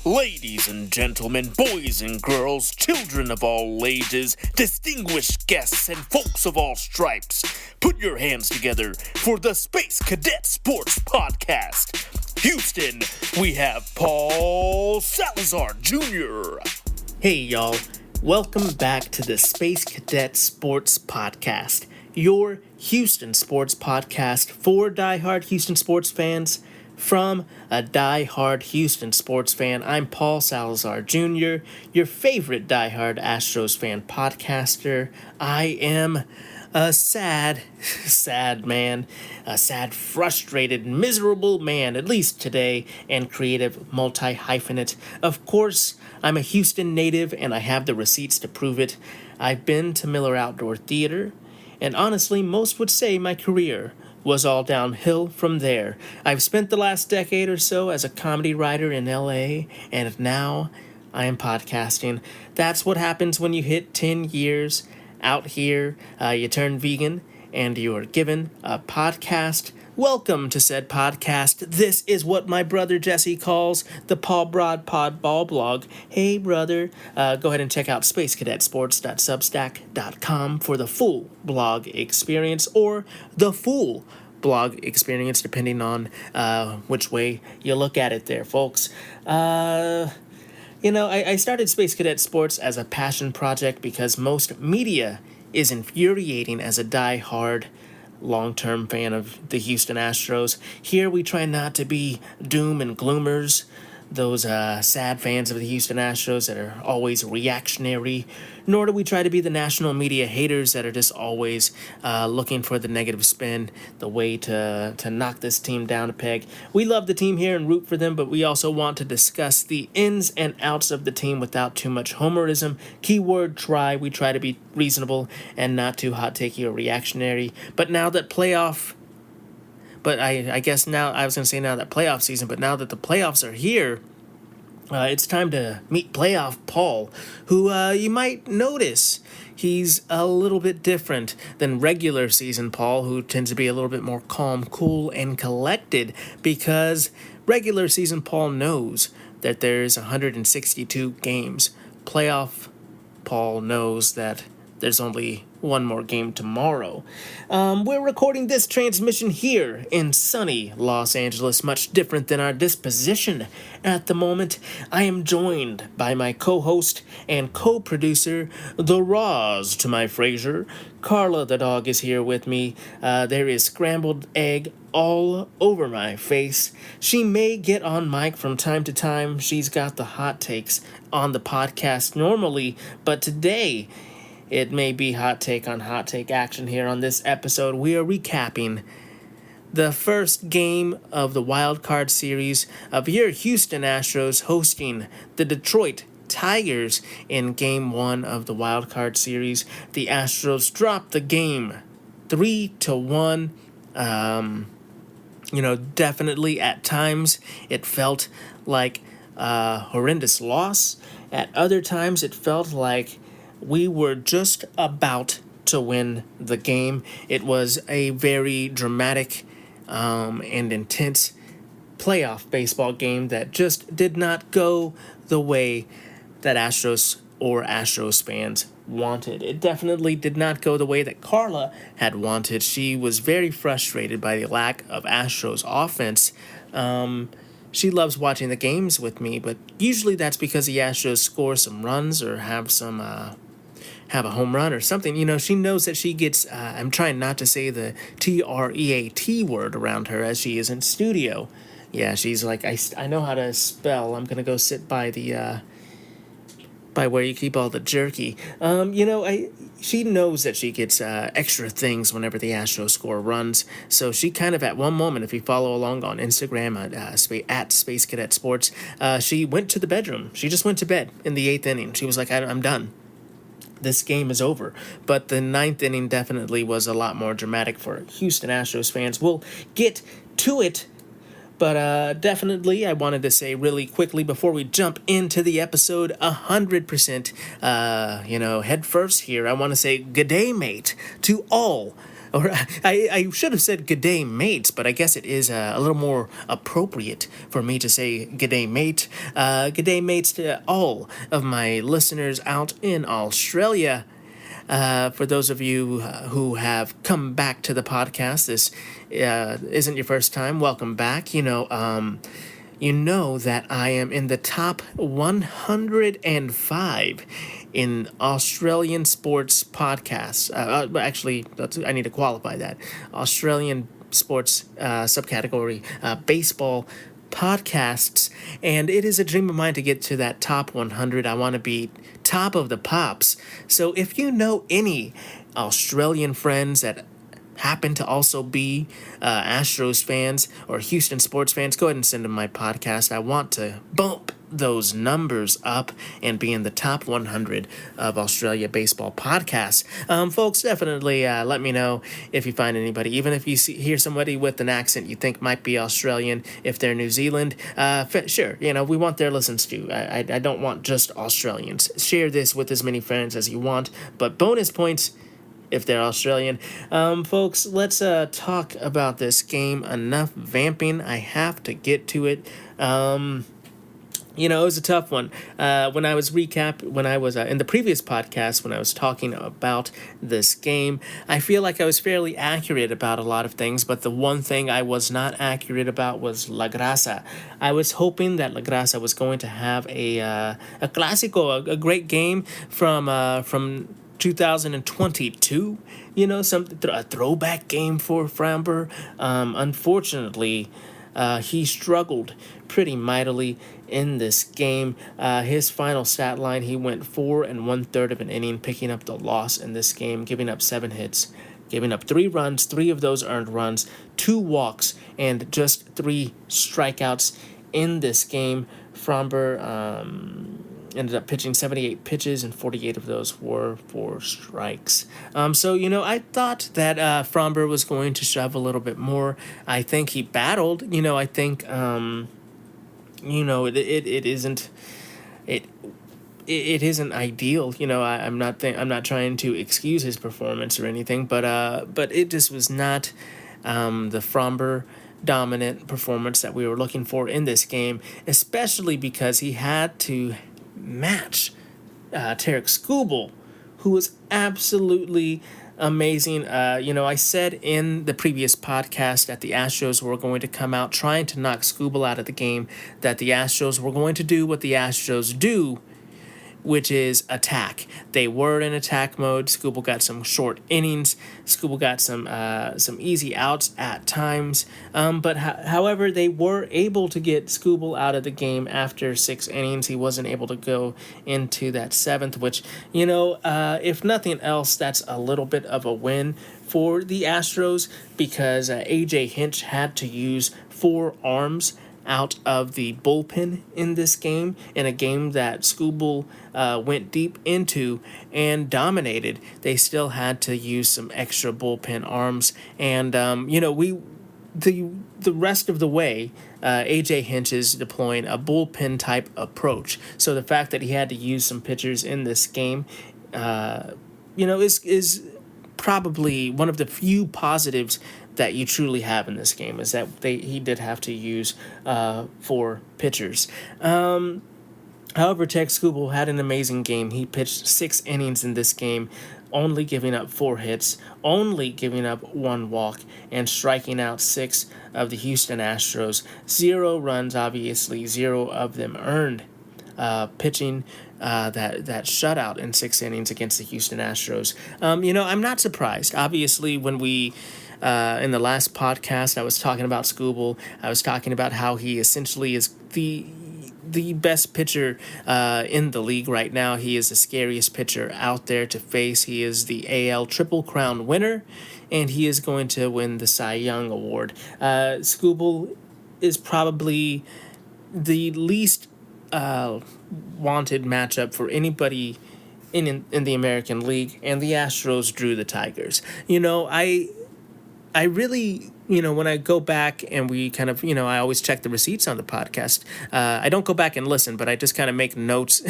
Ladies and gentlemen, boys and girls, children of all ages, distinguished guests, and folks of all stripes, put your hands together for the Space Cadet Sports Podcast. Houston, we have Paul Salazar Jr. Hey y'all, welcome back to the Space Cadet Sports Podcast, your Houston sports podcast for diehard Houston sports fans. From a die-hard Houston sports fan, I'm Paul Salazar Jr., your favorite die-hard Astros fan podcaster. I am a sad man, a sad, frustrated, miserable man, at least today, and creative multi-hyphenate. Of course, I'm a Houston native, and I have the receipts to prove it. I've been to Miller Outdoor Theater, and honestly, most would say my career was all downhill from there. I've spent the last decade or so as a comedy writer in LA, and now I am podcasting. That's what happens when you hit 10 years out here. You turn vegan, and you are given a podcast. Welcome to said podcast. This is what my brother Jesse calls the Paul Broad Podball blog. Hey, brother, go ahead and check out spacecadetsports.substack.com for the full blog experience, or the full blog experience, depending on which way you look at it there, folks. I started Space Cadet Sports as a passion project because most media is infuriating as a die-hard long-term fan of the Houston Astros. Here we try not to be doom and gloomers, those sad fans of the Houston Astros that are always reactionary, nor do we try to be the national media haters that are just always looking for the negative spin, the way to knock this team down a peg. We love the team here and root for them, but we also want to discuss the ins and outs of the team without too much homerism. Keyword try. We try to be reasonable and not too hot-takey or reactionary. But now that playoff season, but now that the playoffs are here, it's time to meet playoff Paul, who you might notice he's a little bit different than regular season Paul, who tends to be a little bit more calm, cool, and collected, because regular season Paul knows that there's 162 games. Playoff Paul knows that there's only one more game tomorrow. We're recording this transmission here in sunny Los Angeles, much different than our disposition at the moment. I am joined by my co-host and co-producer, the Roz to my Frasier. Carla the dog is here with me. There is scrambled egg all over my face. She may get on mic from time to time. She's got the hot takes on the podcast normally, but today it may be hot take on hot take action here on this episode. We are recapping the first game of the wild card series of your Houston Astros hosting the Detroit Tigers in game 1 of the wild card series. The Astros dropped the game 3-1. Definitely at times it felt like a horrendous loss. At other times it felt like we were just about to win the game. It was a very dramatic and intense playoff baseball game that just did not go the way that Astros fans wanted. It definitely did not go the way that Carla had wanted. She was very frustrated by the lack of Astros offense. She loves watching the games with me, but usually that's because the Astros score some runs or have a home run or something. She knows that she gets, I'm trying not to say the TREAT word around her as she is in studio. Yeah, she's like, I know how to spell. I'm going to go sit by by where you keep all the jerky. She knows that she gets extra things whenever the Astros score runs. So she kind of, at one moment, if you follow along on Instagram at Space Cadet Sports, she went to the bedroom. She just went to bed in the 8th inning. She was like, I'm done. This game is over. But the 9th inning definitely was a lot more dramatic for Houston Astros fans. We'll get to it, but definitely I wanted to say really quickly before we jump into the episode 100%, head first here, I want to say good day, mate, to all Or I should have said good day, mates, but I guess it is a little more appropriate for me to say good day, mate. Good day, mates, to all of my listeners out in Australia. For those of you who have come back to the podcast, this isn't your first time. Welcome back. You know that I am in the top 105 in Australian sports podcasts. Actually, I need to qualify that. Australian sports subcategory, baseball podcasts. And it is a dream of mine to get to that top 100. I want to be top of the pops. So if you know any Australian friends that happen to also be Astros fans or Houston sports fans, go ahead and send them my podcast. I want to bump those numbers up and be in the top 100 of Australia baseball podcasts. Folks, definitely let me know if you find anybody, even if you hear somebody with an accent you think might be Australian, if they're New Zealand. Sure, we want their listens too. I don't want just Australians. Share this with as many friends as you want, but bonus points if they're Australian. Folks, let's talk about this game. Enough vamping. I have to get to it. It was a tough one. When I was in the previous podcast, when I was talking about this game, I feel like I was fairly accurate about a lot of things, but the one thing I was not accurate about was La Grasa. I was hoping that La Grasa was going to have a clásico, a great game from 2022, a throwback game for Framber. Unfortunately, he struggled pretty mightily in this game. His final stat line, he went 4 1/3 of an inning, picking up the loss in this game, giving up 7 hits, giving up 3 runs, 3 of those earned runs, 2 walks, and just 3 strikeouts in this game. Framber ended up pitching 78 pitches, and 48 of those were for strikes. So I thought that Framber was going to shove a little bit more. I think he battled. I think it isn't ideal. I'm not trying to excuse his performance or anything, but it just was not the Framber dominant performance that we were looking for in this game, especially because he had to match Tarik Skubal, who was absolutely amazing. I said in the previous podcast that the Astros were going to come out trying to knock Skubal out of the game, that the Astros were going to do what the Astros do, which is attack. They were in attack mode. Skubal got some short innings. Skubal got some easy outs at times. But however, they were able to get Skubal out of the game after 6 innings. He wasn't able to go into that 7th, which, if nothing else, that's a little bit of a win for the Astros, because A.J. Hinch had to use 4 arms out of the bullpen in this game, in a game that Skubal went deep into and dominated. They still had to use some extra bullpen arms, and the rest of the way, A.J. Hinch is deploying a bullpen type approach. So the fact that he had to use some pitchers in this game, is probably one of the few positives that you truly have in this game, is that he did have to use 4 pitchers. However, Tarik Skubal had an amazing game. He pitched 6 innings in this game, only giving up 4 hits, only giving up 1 walk, and striking out 6 of the Houston Astros. 0 runs, obviously, 0 of them earned. Pitching that shutout in 6 innings against the Houston Astros. I'm not surprised. Obviously, when we in the last podcast, I was talking about Skubal. I was talking about how he essentially is the best pitcher in the league right now. He is the scariest pitcher out there to face. He is the AL Triple Crown winner, and he is going to win the Cy Young Award. Skubal is probably the least wanted matchup for anybody in the American League, and the Astros drew the Tigers. I really, when I go back and we kind of, I always check the receipts on the podcast. I don't go back and listen, but I just kind of make notes.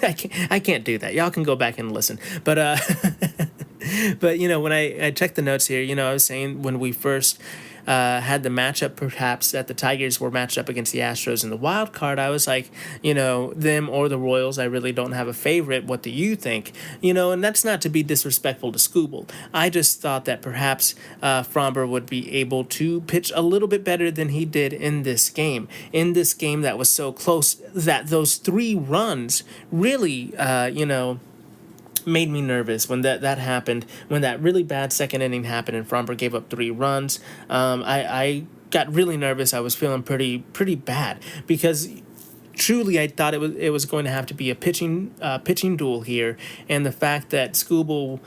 I can't do that. Y'all can go back and listen. But But, when I checked the notes here, I was saying when we first had the matchup, perhaps that the Tigers were matched up against the Astros in the wild card, I was like, them or the Royals, I really don't have a favorite. What do you think? And that's not to be disrespectful to Skubal. I just thought that perhaps Framber would be able to pitch a little bit better than he did in this game. In this game that was so close, that those 3 runs really, made me nervous when that happened, when that really bad second inning happened and Framber gave up 3 runs. I got really nervous. I was feeling pretty bad because truly I thought it was going to have to be a pitching duel here, and the fact that Skubal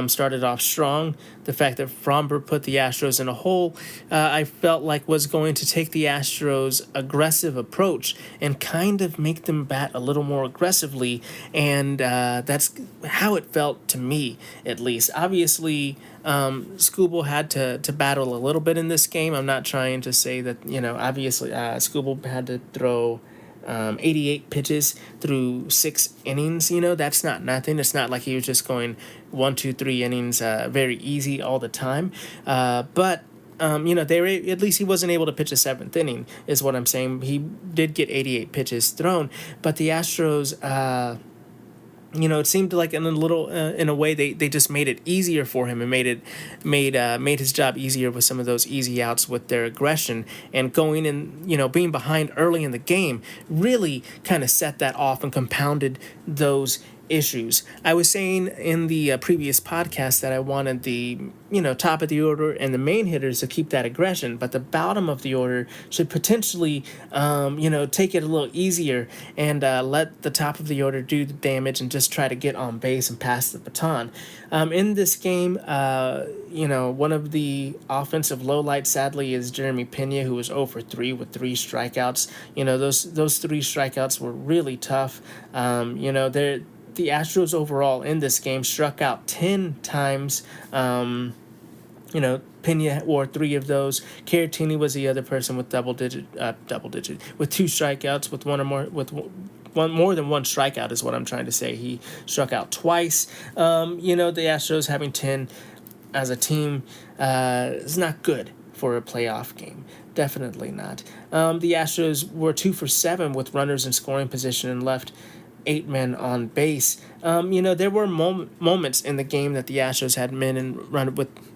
started off strong, the fact that Framber put the Astros in a hole, I felt like was going to take the Astros' aggressive approach and kind of make them bat a little more aggressively, and that's how it felt to me, at least. Obviously, Skubal had to battle a little bit in this game. I'm not trying to say that, obviously Skubal had to throw 88 pitches through 6 innings. That's not nothing. It's not like he was just going 1, 2, 3 innings very easy all the time. But they were, at least he wasn't able to pitch a 7th inning, is what I'm saying. He did get 88 pitches thrown, but the Astros, it seemed like in a way they just made it easier for him and made his job easier with some of those easy outs with their aggression, and going in, being behind early in the game really kind of set that off and compounded those issues. I was saying in the previous podcast that I wanted the top of the order and the main hitters to keep that aggression, but the bottom of the order should potentially take it a little easier and let the top of the order do the damage and just try to get on base and pass the baton. In this game, one of the offensive lowlights, sadly, is Jeremy Pena, who was 0 for 3 with 3 strikeouts. Those 3 strikeouts were really tough. The Astros overall in this game struck out 10 times. Pena wore 3 of those. Caratini was the other person with double digit, with 2 strikeouts, with more than 1 strikeout is what I'm trying to say. He struck out twice. The Astros having 10 as a team is not good for a playoff game. Definitely not. The Astros were 2 for 7 with runners in scoring position and left 8 men on base. There were moments in the game that the Astros had men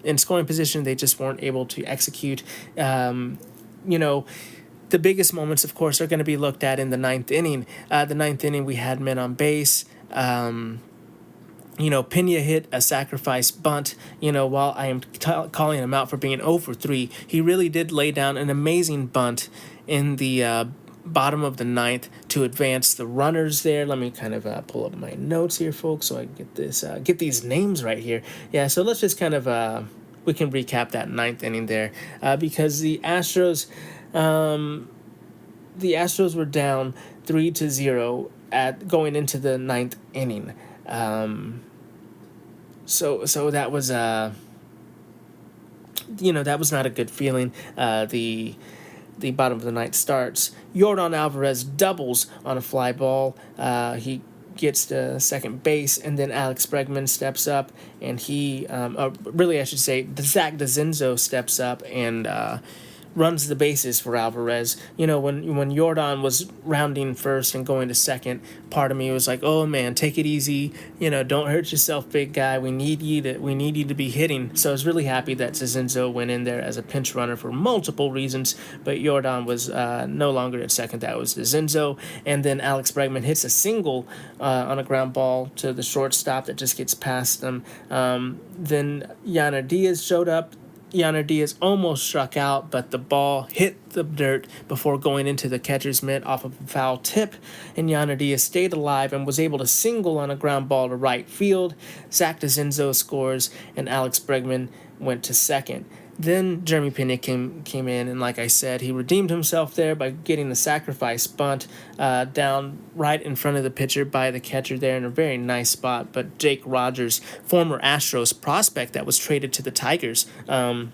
in scoring position. They just weren't able to execute. The biggest moments, of course, are going to be looked at in the 9th inning. The 9th inning, we had men on base. Pena hit a sacrifice bunt. While I am calling him out for being 0 for 3, he really did lay down an amazing bunt in the bottom of the 9th to advance the runners there. Let me kind of pull up my notes here, folks, so I get these names right here. Yeah, so let's just kind of we can recap that 9th inning there, because the Astros were down 3-0 at going into the 9th inning. So that was that was not a good feeling. The bottom of the 9th starts. Yordan Alvarez doubles on a fly ball. He gets to second base, and then Alex Bregman steps up, and Zach DeZenzo steps up and runs the bases for Alvarez. When Yordan was rounding first and going to second, part of me was like, oh man, take it easy. Don't hurt yourself, big guy. We need you to be hitting. So I was really happy that DeZenzo went in there as a pinch runner for multiple reasons, but Yordan was no longer at second. That was DeZenzo. And then Alex Bregman hits a single on a ground ball to the shortstop that just gets past them. Then Yainer Diaz showed up. Yainer Diaz almost struck out, but the ball hit the dirt before going into the catcher's mitt off of a foul tip, and Yainer Diaz stayed alive and was able to single on a ground ball to right field. Zach DeZenzo scores, and Alex Bregman went to second. Then Jeremy Pena came in, and like I said, he redeemed himself there by getting the sacrifice bunt down right in front of the pitcher by the catcher there in a very nice spot. But Jake Rogers, former Astros prospect that was traded to the Tigers, I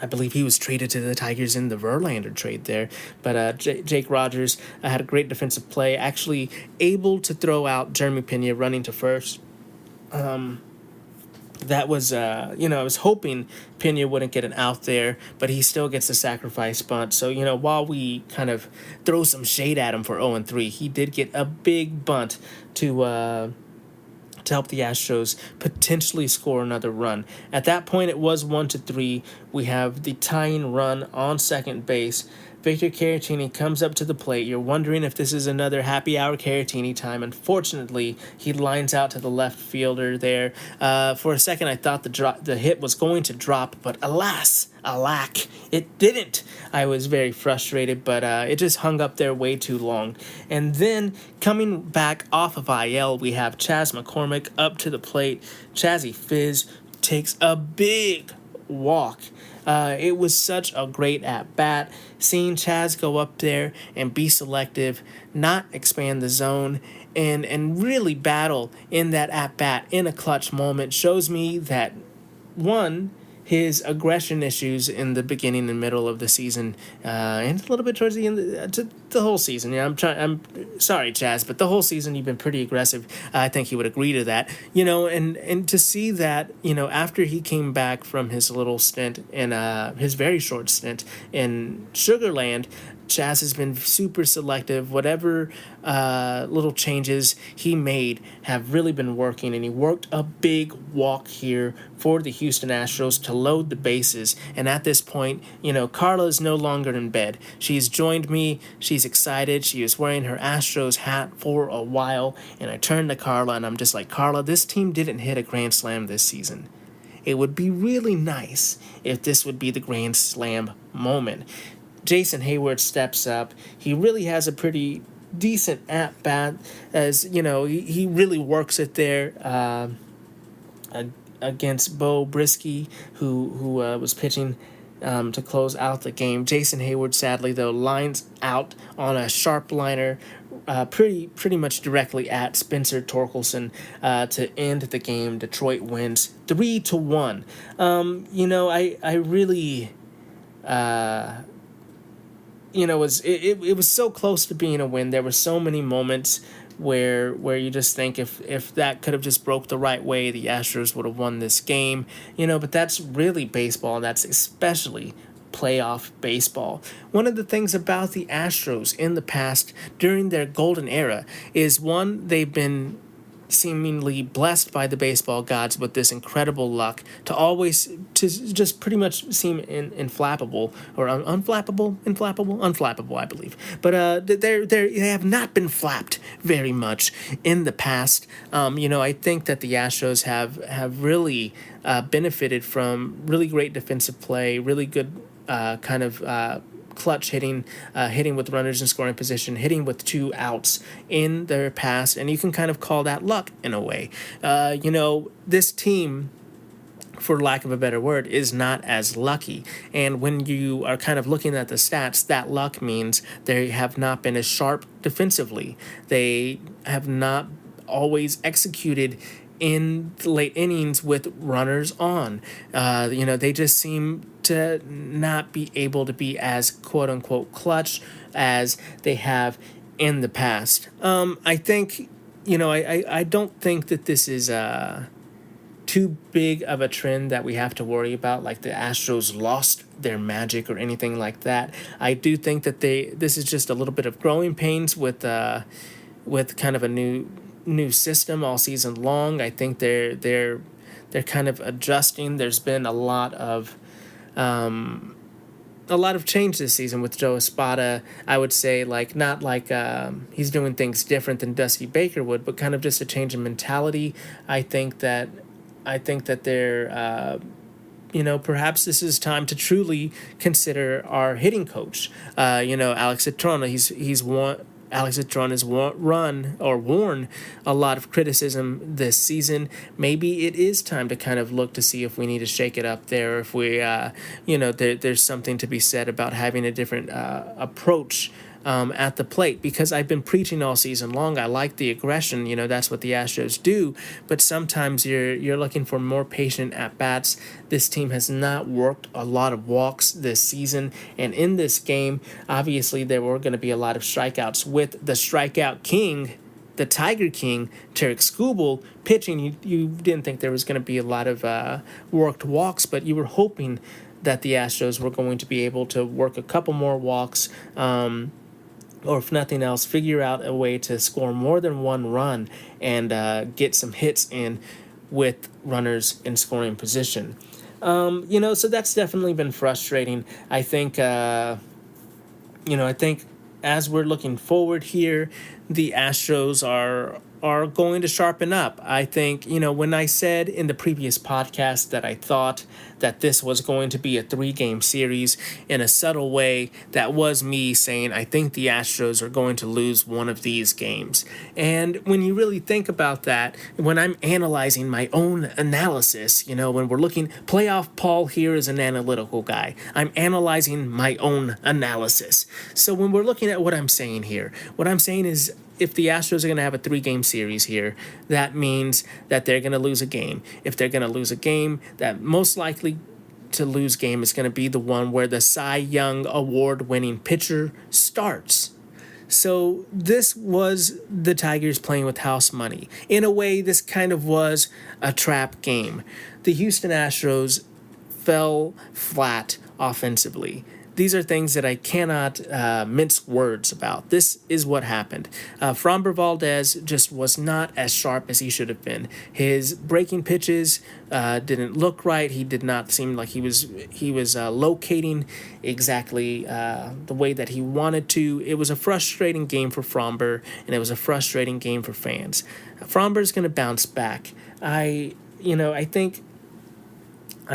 believe he was traded to the Tigers in the Verlander trade there. But Jake Rogers had a great defensive play, actually able to throw out Jeremy Pena running to first. that was, I was hoping Pena wouldn't get an out there, but he still gets a sacrifice bunt. So, while we kind of throw some shade at him for 0-3, he did get a big bunt to help the Astros potentially score another run. At that point, it was 1-3. We have the tying run on second base. Victor Caratini comes up to the plate. You're wondering if this is another happy hour Caratini time. Unfortunately, he lines out to the left fielder there. For a second, I thought the hit was going to drop, but alack, it didn't. I was very frustrated, but it just hung up there way too long. And then coming back off of IL, we have Chas McCormick up to the plate. Chazzy Fizz takes a big walk. It was such a great at-bat. Seeing Chaz go up there and be selective, not expand the zone, and really battle in that at-bat in a clutch moment shows me that, one, his aggression issues in the beginning and middle of the season, and a little bit towards the end, the whole season. I'm sorry, Chaz, but the whole season you've been pretty aggressive. I think he would agree to that. And to see that, after he came back from his little stint in his very short stint in Sugarland, Chaz has been super selective. Whatever little changes he made have really been working, and he worked a big walk here for the Houston Astros to load the bases. And at this point, Carla is no longer in bed. She's joined me. She's excited. She was wearing her Astros hat for a while, and I turned to Carla, and I'm just like, Carla, this team didn't hit a grand slam this season. It would be really nice if this would be the grand slam moment. Jason Hayward steps up. He really has a pretty decent at-bat, as, he really works it there against Bo Brisky, who was pitching to close out the game. Jason Hayward, sadly, though, lines out on a sharp liner pretty much directly at Spencer Torkelson to end the game. Detroit wins 3-1. I really... it was so close to being a win. There were so many moments where you just think if that could have just broke the right way, the Astros would have won this game. But that's really baseball. That's especially playoff baseball. One of the things about the Astros in the past during their golden era is, one, they've been seemingly blessed by the baseball gods with this incredible luck to just pretty much seem unflappable or unflappable, I believe. But they have not been flapped very much in the past. I think that the Astros have really benefited from really great defensive play, really good clutch hitting with runners in scoring position, hitting with 2 outs in their past, and you can kind of call that luck in a way. This team, for lack of a better word, is not as lucky. And when you are kind of looking at the stats, that luck means they have not been as sharp defensively. They have not always executed in the late innings with runners on. They just seem to not be able to be as quote-unquote clutch as they have in the past. I think, I don't think that this is too big of a trend that we have to worry about, like the Astros lost their magic or anything like that. I do think that this is just a little bit of growing pains with kind of a new system all season long. I think they're kind of adjusting. There's been a lot of change this season with Joe Espada. I would say not like he's doing things different than Dusty Baker would, but kind of just a change in mentality. I think that they're perhaps this is time to truly consider our hitting coach. Alex Citrona, Alex Citron has worn a lot of criticism this season. Maybe it is time to kind of look to see if we need to shake it up there, if we, there's something to be said about having a different approach at the plate, because I've been preaching all season long. I like the aggression, that's what the Astros do, but sometimes you're looking for more patient at bats. This team has not worked a lot of walks this season, and in this game, obviously there were going to be a lot of strikeouts with the strikeout king, the Tiger King, Tarik Skubal, pitching, you didn't think there was going to be a lot of worked walks, but you were hoping that the Astros were going to be able to work a couple more walks, or if nothing else, figure out a way to score more than one run and get some hits in with runners in scoring position. So that's definitely been frustrating. I think, I think as we're looking forward here, the Astros are going to sharpen up. I think, when I said in the previous podcast that I thought that this was going to be a 3-game series, in a subtle way, that was me saying I think the Astros are going to lose one of these games. And when you really think about that, when I'm analyzing my own analysis, when we're looking, Playoff Paul here is an analytical guy. I'm analyzing my own analysis. So when we're looking at what I'm saying here, what I'm saying is, if the Astros are going to have a 3-game series here, that means that they're going to lose a game. If they're going to lose a game, that most likely to lose game is going to be the one where the Cy Young award-winning pitcher starts. So this was the Tigers playing with house money. In a way, this kind of was a trap game. The Houston Astros fell flat offensively. These are things that I cannot mince words about. This is what happened. Framber Valdez just was not as sharp as he should have been. His breaking pitches didn't look right. He did not seem like he was locating exactly the way that he wanted to. It was a frustrating game for Framber, and it was a frustrating game for fans. Framber's going to bounce back. I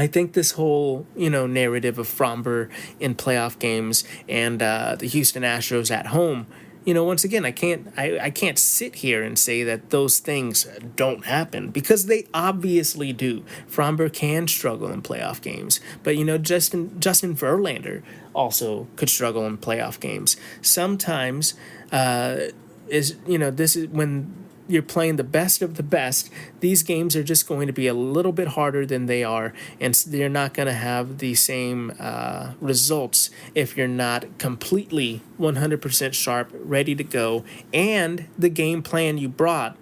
think this whole, narrative of Framber in playoff games and the Houston Astros at home, once again, I can't sit here and say that those things don't happen, because they obviously do. Framber can struggle in playoff games, but Justin Verlander also could struggle in playoff games. Sometimes this is when you're playing the best of the best, these games are just going to be a little bit harder than they are, and they're not going to have the same results if you're not completely 100% sharp, ready to go, and the game plan you brought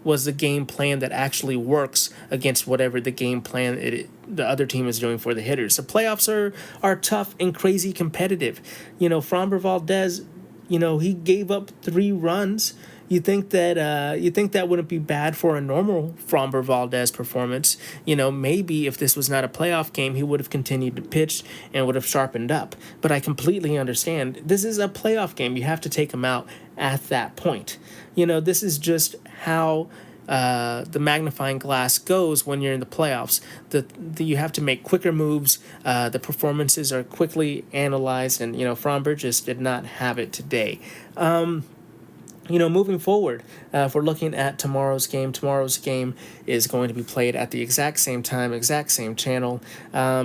was the game plan that actually works against whatever the game plan the other team is doing for the hitters. The playoffs are tough and crazy competitive. Framber Valdez, he gave up 3 runs. You think that wouldn't be bad for a normal Framber Valdez performance? Maybe if this was not a playoff game, he would have continued to pitch and would have sharpened up. But I completely understand. This is a playoff game. You have to take him out at that point. This is just how the magnifying glass goes when you're in the playoffs. You have to make quicker moves. The performances are quickly analyzed, and Framber just did not have it today. Moving forward, if we're looking at tomorrow's game is going to be played at the exact same time, exact same channel. I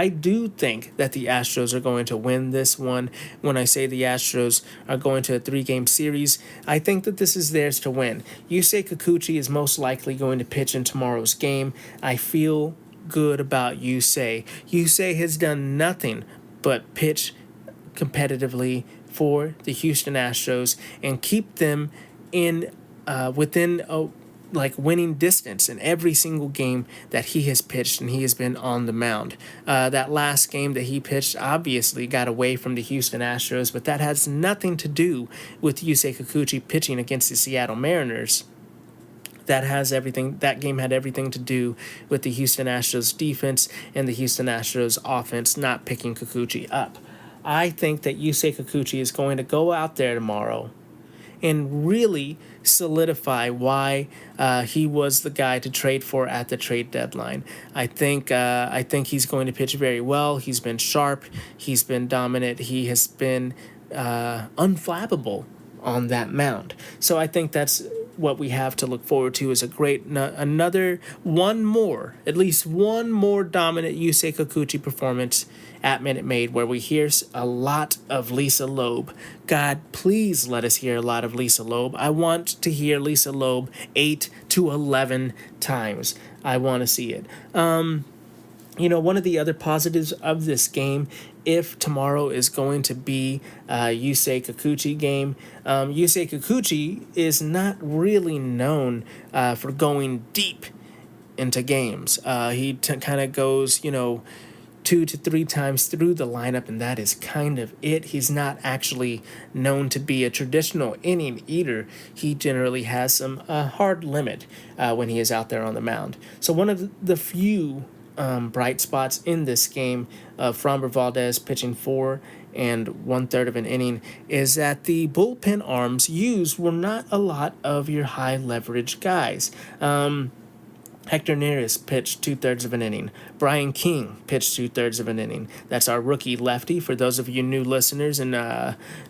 do think that the Astros are going to win this one. When I say the Astros are going to a 3-game series, I think that this is theirs to win. Yusei Kikuchi is most likely going to pitch in tomorrow's game. I feel good about Yusei. Yusei has done nothing but pitch competitively for the Houston Astros and keep them in within winning distance in every single game that he has pitched and he has been on the mound. That last game that he pitched obviously got away from the Houston Astros, but that has nothing to do with Yusei Kikuchi pitching against the Seattle Mariners. That game had everything to do with the Houston Astros defense and the Houston Astros offense not picking Kikuchi up. I think that Yusei Kikuchi is going to go out there tomorrow and really solidify why he was the guy to trade for at the trade deadline. I think he's going to pitch very well. He's been sharp. He's been dominant. He has been unflappable on that mound. So I think that's what we have to look forward to, is at least one more dominant Yusei Kikuchi performance at Minute Maid, where we hear a lot of Lisa Loeb. God, please let us hear a lot of Lisa Loeb. I want to hear Lisa Loeb 8 to 11 times. I want to see it. One of the other positives of this game if tomorrow is going to be a Yusei Kikuchi game. Yusei Kikuchi is not really known for going deep into games. He kind of goes, 2 to 3 times through the lineup, and that is kind of it. He's not actually known to be a traditional inning eater. He generally has some hard limit when he is out there on the mound. So one of the few bright spots in this game of Framber Valdez pitching 4 1/3 of an inning is that the bullpen arms used were not a lot of your high leverage guys. Hector Neris pitched 2/3 of an inning. Brian King pitched 2/3 of an inning. That's our rookie lefty. For those of you new listeners and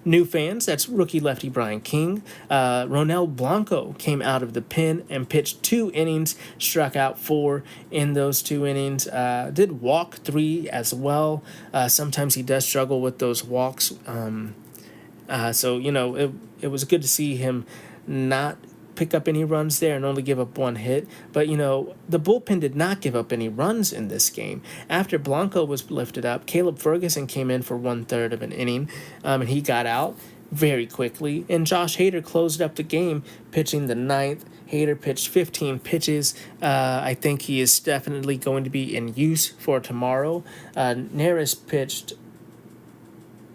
new fans, that's rookie lefty Brian King. Ronel Blanco came out of the pen and pitched 2 innings, struck out 4 in those 2 innings. Did walk 3 as well. Sometimes he does struggle with those walks. So it was good to see him not pick up any runs there and only give up 1 hit. But, the bullpen did not give up any runs in this game. After Blanco was lifted up, Caleb Ferguson came in for 1/3 of an inning, and he got out very quickly. And Josh Hader closed up the game, pitching the 9th. Hader pitched 15 pitches. I think he is definitely going to be in use for tomorrow. Neris pitched...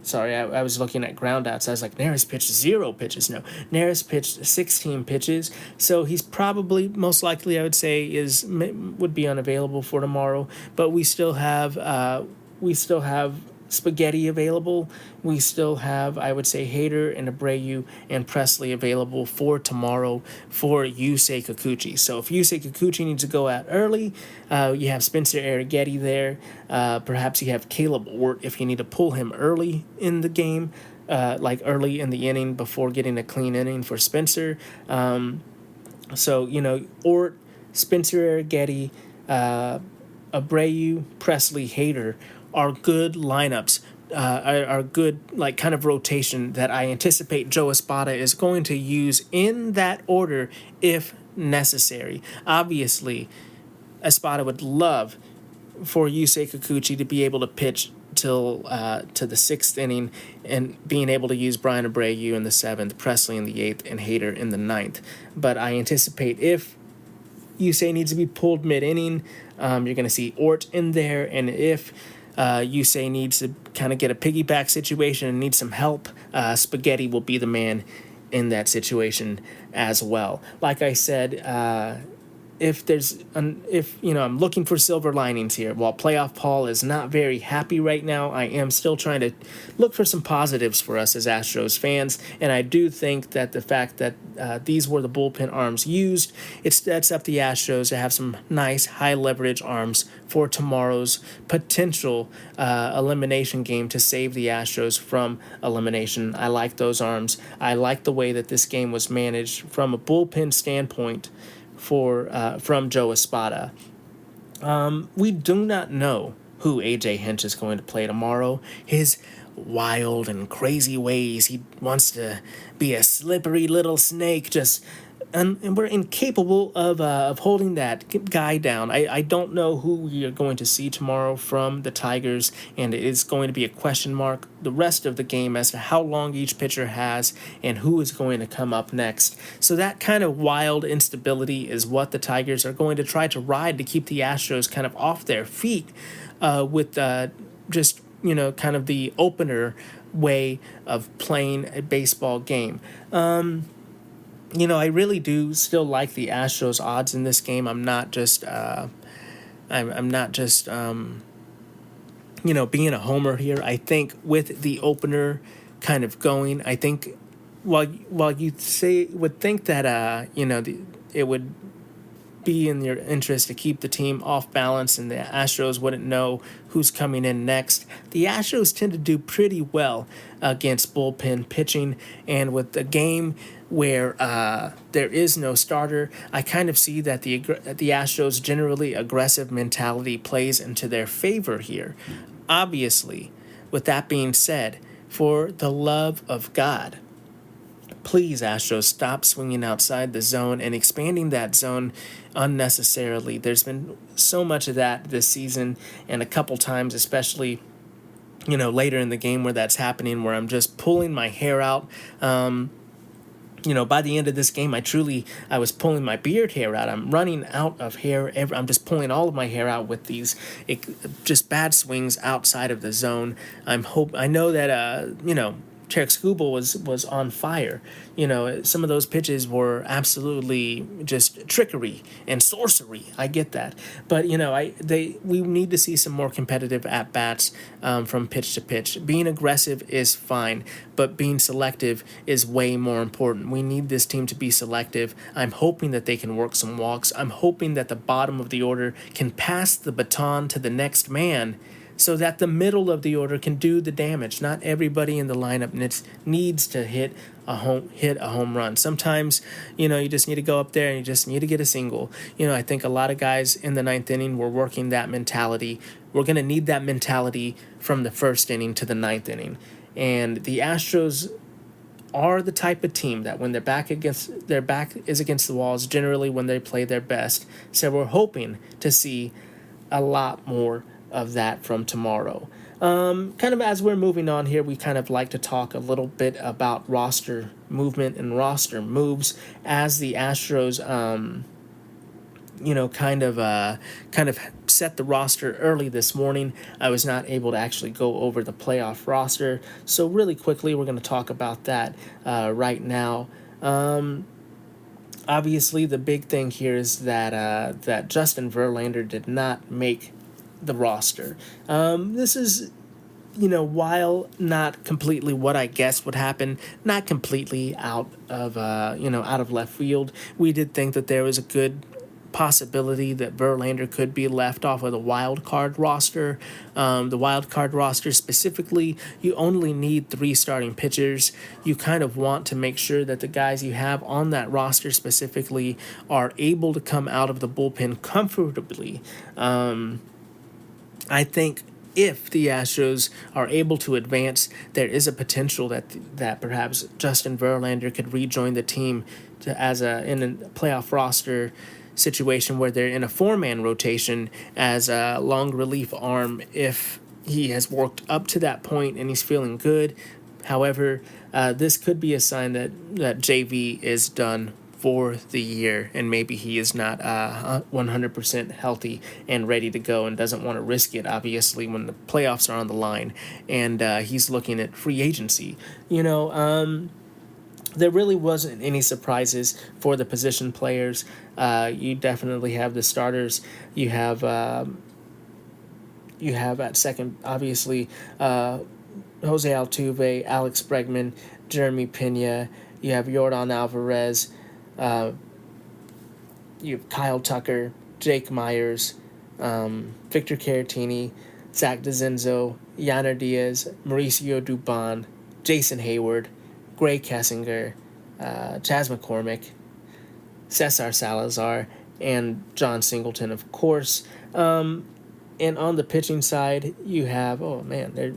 Sorry, I was looking at ground outs. I was like, Neris pitched 0 pitches. No, Neris pitched 16 pitches. So he's probably, most likely, I would say, would be unavailable for tomorrow. But we still have Spaghetti available. We still have, I would say, Hader and Abreu and Presley available for tomorrow for Yusei Kikuchi. So if Yusei Kikuchi needs to go out early, you have Spencer Arrighetti there. Perhaps you have Caleb Ort if you need to pull him early in the game, like early in the inning before getting a clean inning for Spencer. Ort, Spencer Arrighetti, Abreu, Presley, Hader are good lineups, are good kind of rotation that I anticipate Joe Espada is going to use in that order if necessary. Obviously, Espada would love for Yusei Kikuchi to be able to pitch till to the 6th inning and being able to use Brian Abreu in the 7th, Presley in the 8th, and Hader in the 9th. But I anticipate if Yusei needs to be pulled mid-inning, you're going to see Ort in there, and if Yusei needs to kind of get a piggyback situation and needs some help, Spaghetti will be the man in that situation as well. Like I said, I'm looking for silver linings here. While Playoff Paul is not very happy right now, I am still trying to look for some positives for us as Astros fans, and I do think that the fact that these were the bullpen arms used, it sets up the Astros to have some nice high leverage arms for tomorrow's potential elimination game to save the Astros from elimination. I like those arms. I like the way that this game was managed from a bullpen standpoint from Joe Espada. We do not know who AJ Hinch is going to play tomorrow. His wild and crazy ways. He wants to be a slippery little snake, and we're incapable of holding that guy down. I don't know who we are going to see tomorrow from the Tigers, and it is going to be a question mark the rest of the game as to how long each pitcher has and who is going to come up next. So that kind of wild instability is what the Tigers are going to try to ride to keep the Astros kind of off their feet with kind of the opener way of playing a baseball game. I really do still like the Astros odds in this game. I'm not just being a homer here. I think with the opener kind of going, I think while you would think that it would be in your interest to keep the team off balance and the Astros wouldn't know who's coming in next, the Astros tend to do pretty well against bullpen pitching, and with the game where there is no starter, I kind of see that the Astros' generally aggressive mentality plays into their favor here. Obviously, with that being said, for the love of God, please, Astros, stop swinging outside the zone and expanding that zone unnecessarily. There's been so much of that this season, and a couple times, especially later in the game where that's happening, where I'm just pulling my hair out. By the end of this game, I was pulling my beard hair out. I'm running out of hair. I'm just pulling all of my hair out with these just bad swings outside of the zone. I know that, Tarik Skubal was on fire. Some of those pitches were absolutely just trickery and sorcery. I get that, but we need to see some more competitive at bats from pitch to pitch. Being aggressive is fine, but being selective is way more important. We need this team to be selective. I'm hoping that they can work some walks. I'm hoping that the bottom of the order can pass the baton to the next man, so that the middle of the order can do the damage. Not everybody in the lineup needs to hit a home run. Sometimes, you just need to go up there and you just need to get a single. I think a lot of guys in the ninth inning were working that mentality. We're going to need that mentality from the first inning to the ninth inning. And the Astros are the type of team that when their back is against the walls, generally when they play their best. So we're hoping to see a lot more of that from tomorrow. Kind of as we're moving on here, we kind of like to talk a little bit about roster movement and roster moves as the Astros, kind of set the roster early this morning. I was not able to actually go over the playoff roster, so really quickly we're going to talk about that right now. Obviously, the big thing here is that Justin Verlander did not make the roster. This is, while not completely what I guessed would happen, not completely out of left field. We did think that there was a good possibility that Verlander could be left off of the wild card roster. The wild card roster specifically, you only need 3 starting pitchers. You kind of want to make sure that the guys you have on that roster specifically are able to come out of the bullpen comfortably. I think if the Astros are able to advance, there is a potential that perhaps Justin Verlander could rejoin the team in a playoff roster situation where they're in a 4-man rotation as a long relief arm if he has worked up to that point and he's feeling good. However, this could be a sign that JV is done for the year, and maybe he is not 100% healthy and ready to go and doesn't want to risk it, obviously, when the playoffs are on the line and he's looking at free agency. There really wasn't any surprises for the position players. You definitely have the starters. You have at second, obviously, Jose Altuve, Alex Bregman, Jeremy Pena. You have Yordan Alvarez. You have Kyle Tucker, Jake Myers, Victor Caratini, Zach DeZenzo, Yanner Diaz, Mauricio Dubon, Jason Hayward, Gray Kessinger, Chas McCormick, Cesar Salazar, and John Singleton, of course. And on the pitching side, you have, oh man, they're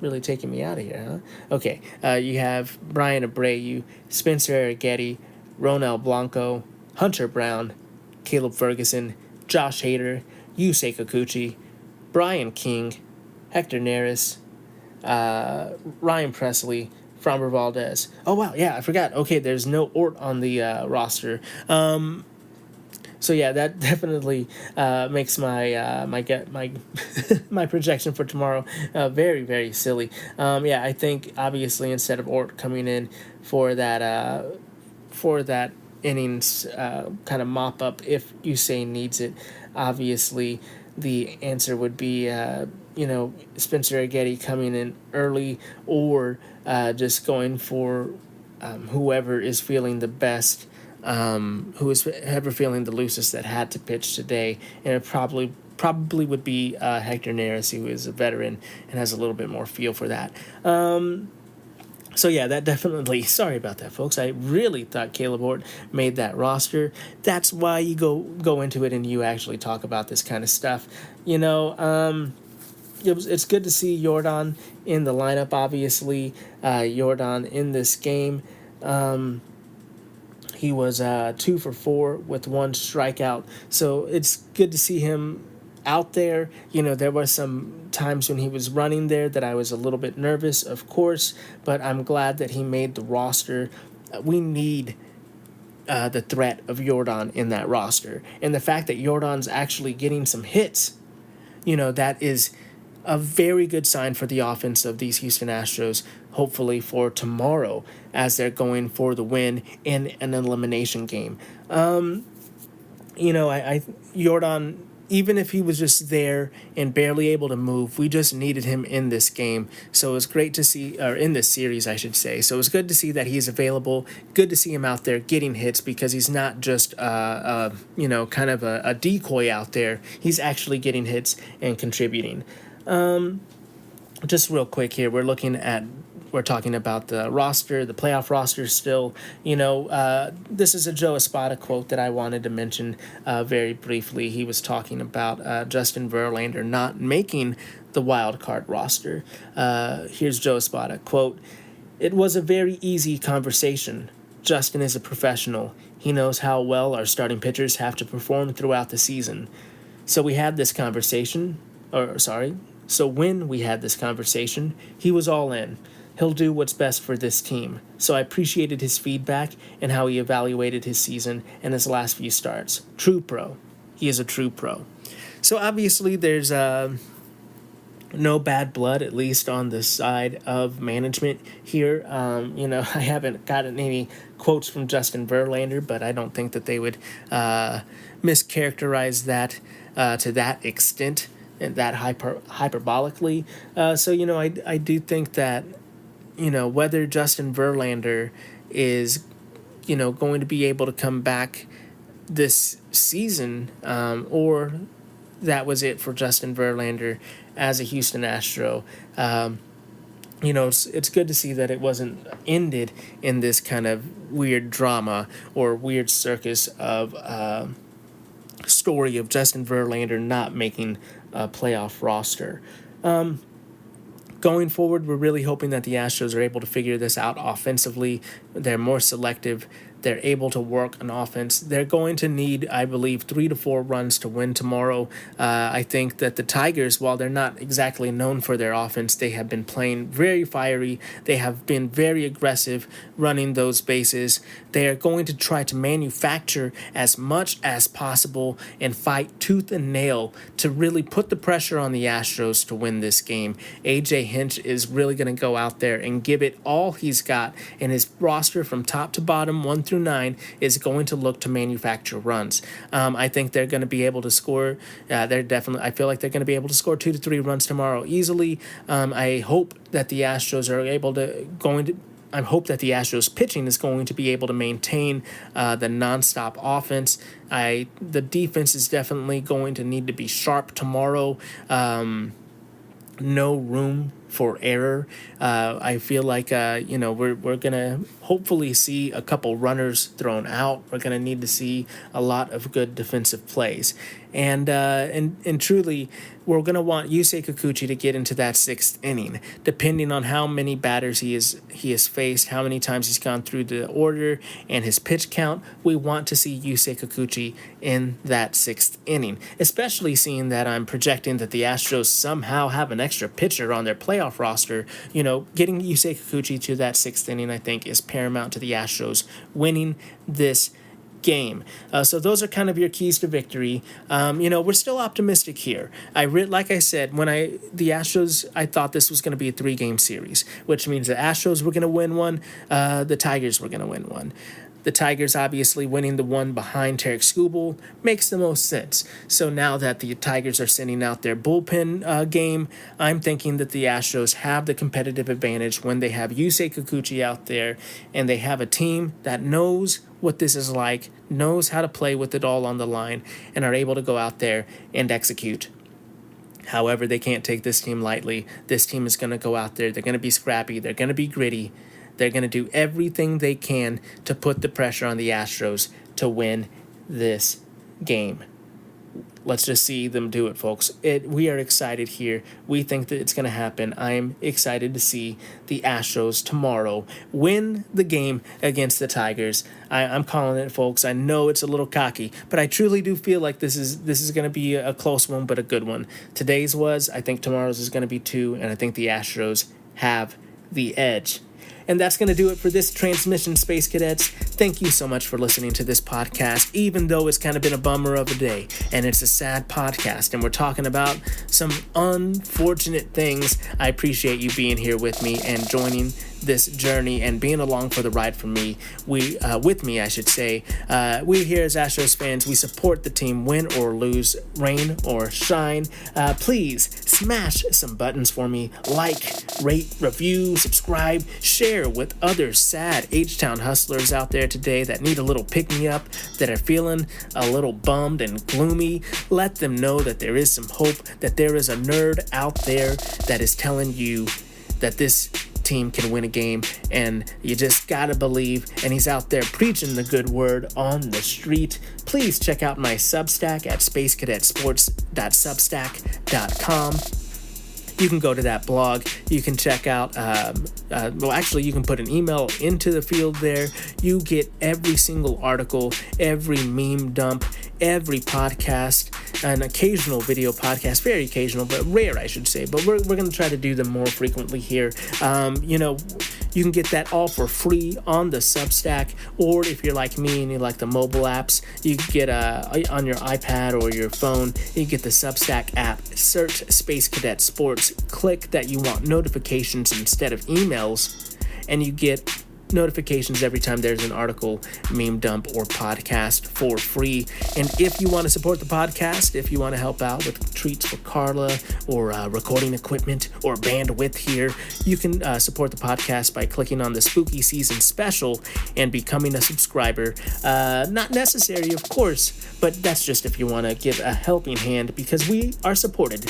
really taking me out of here, huh? Okay, you have Brian Abreu, Spencer Arrighetti, Ronel Blanco, Hunter Brown, Caleb Ferguson, Josh Hader, Yusei Kikuchi, Brian King, Hector Neris, Ryan Presley, Framber Valdez. Oh wow, yeah, I forgot. Okay, there's no Ort on the roster. So yeah, that definitely makes my my projection for tomorrow very, very silly. Yeah, I think obviously instead of Ort coming in for that innings kind of mop up if Yusei needs it, obviously the answer would be Spencer Arrighetti coming in early or just going for whoever is feeling the best. Who is ever feeling the loosest that had to pitch today, and it probably would be Hector Neris, who is a veteran and has a little bit more feel for that. So yeah, that definitely. Sorry about that, folks. I really thought Caleb Ort made that roster. That's why you go into it and you actually talk about this kind of stuff. It's good to see Yordan in the lineup. Obviously, Yordan in this game. He was 2 for 4 with 1 strikeout. So it's good to see him out there. There were some times when he was running there that I was a little bit nervous, of course, but I'm glad that he made the roster. We need the threat of Jordan in that roster. And the fact that Jordan's actually getting some hits, that is a very good sign for the offense of these Houston Astros, hopefully for tomorrow as they're going for the win in an elimination game. Jordan, even if he was just there and barely able to move, we just needed him in this game. So it was great to see, or in this series, I should say. So it was good to see that he's available. Good to see him out there getting hits because he's not just, kind of a decoy out there. He's actually getting hits and contributing. Just real quick here, we're talking about the roster, the playoff roster still. This is a Joe Espada quote that I wanted to mention very briefly. He was talking about Justin Verlander not making the wild card roster. Here's Joe Espada, quote, "It was a very easy conversation. Justin is a professional. He knows how well our starting pitchers have to perform throughout the season. So we had this conversation, So when we had this conversation, he was all in. He'll do what's best for this team. So I appreciated his feedback and how he evaluated his season and his last few starts. True pro. He is a true pro." So obviously there's no bad blood, at least on the side of management here. I haven't gotten any quotes from Justin Verlander, but I don't think that they would mischaracterize that to that extent and that hyperbolically. I do think that, whether Justin Verlander is, going to be able to come back this season, or that was it for Justin Verlander as a Houston Astro. It's good to see that it wasn't ended in this kind of weird drama or weird circus of story of Justin Verlander not making a playoff roster. Going forward, we're really hoping that the Astros are able to figure this out offensively. They're more selective. They're able to work on offense. They're going to need, I believe, 3 to 4 runs to win tomorrow. I think that the Tigers, while they're not exactly known for their offense, they have been playing very fiery. They have been very aggressive running those bases. They are going to try to manufacture as much as possible and fight tooth and nail to really put the pressure on the Astros to win this game. A.J. Hinch is really going to go out there and give it all he's got, and his roster from top to bottom, 1 through 9, is going to look to manufacture runs. I think they're going to be able to score. I feel like they're going to be able to score 2 to 3 runs tomorrow easily. I hope that the Astros are able to I hope that the Astros pitching is going to be able to maintain the nonstop offense. The defense is definitely going to need to be sharp tomorrow. No room for error. I feel like we're gonna hopefully see a couple runners thrown out. We're gonna need to see a lot of good defensive plays, and truly, we're gonna want Yusei Kikuchi to get into that 6th inning, depending on how many batters he has faced, how many times he's gone through the order, and his pitch count. We want to see Yusei Kikuchi in that 6th inning, especially seeing that I'm projecting that the Astros somehow have an extra pitcher on their playoff roster. Getting Yusei Kikuchi to that 6th inning, I think, is paramount to the Astros winning this game. So those are kind of your keys to victory. We're still optimistic here. Like I said, the Astros, I thought this was going to be a 3-game series, which means the Astros were going to win one, the Tigers were going to win one. The Tigers obviously winning the one behind Tarik Skubal makes the most sense. So now that the Tigers are sending out their bullpen game, I'm thinking that the Astros have the competitive advantage when they have Yusei Kikuchi out there and they have a team that knows what this is like, knows how to play with it all on the line, and are able to go out there and execute. However, they can't take this team lightly. This team is going to go out there. They're going to be scrappy. They're going to be gritty. They're going to do everything they can to put the pressure on the Astros to win this game. let's just see them do it, folks. We are excited here. We think that it's going to happen. I'm excited to see the Astros tomorrow win the game against the Tigers. I'm calling it, folks. I know it's a little cocky, but I truly do feel like this is going to be a close one, but a good one. Today's was. I think tomorrow's is going to be too, and I think the Astros have the edge. And that's going to do it for this transmission, Space Cadets. Thank you so much for listening to this podcast, even though it's kind of been a bummer of a day, and it's a sad podcast, and we're talking about some unfortunate things. I appreciate you being here with me and joining this journey and being along for the ride for me. We here as Astros fans, we support the team, win or lose, rain or shine. Please smash some buttons for me. Like, rate, review, subscribe, share with other sad H-Town hustlers out there today that need a little pick-me-up, that are feeling a little bummed and gloomy. Let them know that there is some hope, that there is a nerd out there that is telling you that this team can win a game, and you just gotta believe, and he's out there preaching the good word on the street. Please check out my Substack at spacecadetsports.substack.com. You can go to that blog. You can check out, you can put an email into the field there. You get every single article, every meme dump, every podcast, an occasional video podcast, very occasional, but rare, I should say. But we're going to try to do them more frequently here. You can get that all for free on the Substack, or if you're like me and you like the mobile apps, you can get on your iPad or your phone, you get the Substack app, search Space Cadet Sports, click that you want notifications instead of emails, and you get notifications every time there's an article, meme dump, or podcast for free. And if you want to support the podcast, if you want to help out with treats for Carla or recording equipment or bandwidth here, you can support the podcast by clicking on the Spooky Season Special and becoming a subscriber. Not necessary, of course, but that's just if you want to give a helping hand, because we are supported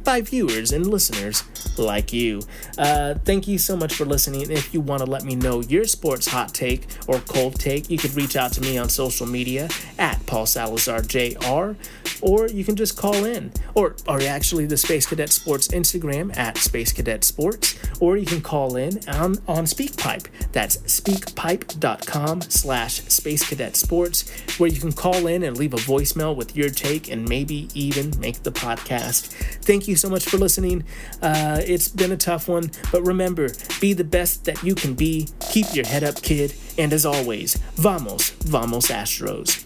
by viewers and listeners like you. Thank you so much for listening. If you want to let me know your sports hot take or cold take, you could reach out to me on social media at Paul Salazar Jr., or you can just call in, or actually the Space Cadet Sports Instagram at Space Cadet Sports, or you can call in on SpeakPipe. That's speakpipe.com/Space Cadet Sports, where you can call in and leave a voicemail with your take and maybe even make the podcast. Thank you so much for listening. It's been a tough one, but remember, be the best that you can be. Keep your head up, kid. And as always, vamos Astros.